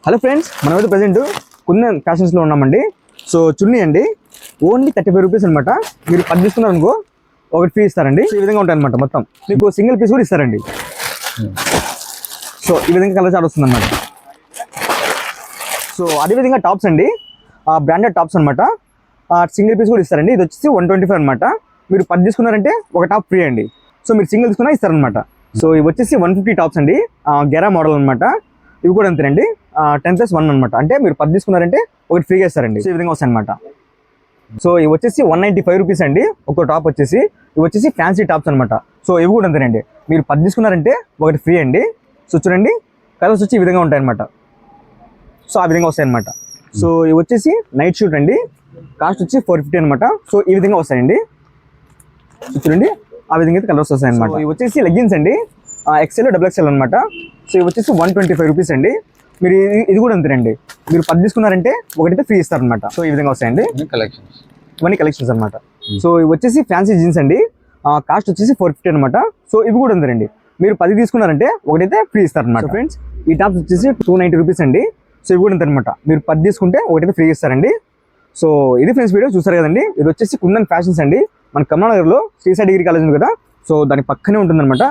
Hello friends, మనమైతే present kundan ఫ్యాషన్స్లో ఉన్నామండి. So చున్నీ అండి ఓన్లీ 35 రూపీస్ అనమాట. మీరు 10 తీసుకున్నారు అనుకో ఒకటి ఫ్రీ ఇస్తారండి. ఈ విధంగా ఉంటాయి అనమాట. మొత్తం మీకు సింగిల్ పీస్ కూడా ఇస్తారండి. సో ఈ విధంగా కలర్ చార్ట్ వస్తుంది అనమాట. సో అదేవిధంగా టాప్స్ అండి, బ్రాండెడ్ టాప్స్ అనమాట. సింగిల్ పీస్ కూడా ఇస్తారండి. ఇది వచ్చేసి 125 అనమాట. మీరు 10 తీసుకున్నారంటే ఒక టాప్ ఫ్రీ అండి. సో మీరు సింగిల్ తీసుకున్నా ఇస్తారనమాట. సో ఇవి వచ్చేసి 150 టాప్స్ అండి, గెరా మోడల్ అనమాట. ఇవి కూడా అంతేనండి, 10+1 అనమాట. అంటే మీరు 10 తీసుకున్నారంటే ఒకటి ఫ్రీగా ఇస్తారండి. సో ఈ విధంగా వస్తాయి అనమాట. సో ఇవి వచ్చేసి 195 రూపీస్ అండి ఒక టాప్ వచ్చేసి. ఇవి వచ్చేసి ఫ్యాన్సీ టాప్స్ అనమాట. సో ఇవి కూడా అంతేనండి, మీరు 10 తీసుకున్నారంటే ఒకటి ఫ్రీ అండి. సో చూడండి కలర్స్ వచ్చి ఈ విధంగా ఉంటాయి అనమాట. సో ఆ విధంగా వస్తాయి అనమాట. సో ఇవి వచ్చేసి నైట్ షూట్ అండి, కాస్ట్ వచ్చి 450 అనమాట. సో ఈ విధంగా వస్తాయండి. చూడండి ఆ విధంగా అయితే కలర్స్ వస్తాయి అనమాట. ఇవి వచ్చేసి లెగ్గిన్స్ అండి, XL XXL అనమాట. సో ఇవి వచ్చేసి 125 రూపీస్ అండి. మీరు ఇది కూడా అంతేనండి, మీరు 10 తీసుకున్నారంటే ఒకటైతే ఫ్రీ ఇస్తారనమాట. సో ఈ విధంగా వస్తాయండి కలెక్షన్స్, ఇవన్నీ కలెక్షన్స్ అనమాట. సో ఇవి వచ్చేసి ఫ్యాన్సీ జీన్స్ అండి, కాస్ట్ వచ్చేసి 450 అనమాట. సో ఇవి కూడా అంతేనండి, మీరు 10 తీసుకున్నారంటే ఒకటైతే ఫ్రీ ఇస్తారనమాట. ఫ్రెండ్స్ ఈ టాప్స్ వచ్చేసి 290 రూపీస్ అండి. సో ఇవి కూడా అంతనమాట, మీరు 10 తీసుకుంటే ఒకటైతే ఫ్రీ ఇస్తారండి. సో ఇది ఫ్రెండ్స్ వీడియో చూస్తారు కదండి. ఇది వచ్చేసి కుందన్ ఫ్యాషన్స్ అండి, మన కమలానగర్లో శ్రీసాయి డిగ్రీ కాలేజ్ ఉంది కదా, సో దాని పక్కనే ఉంటుందన్నమాట.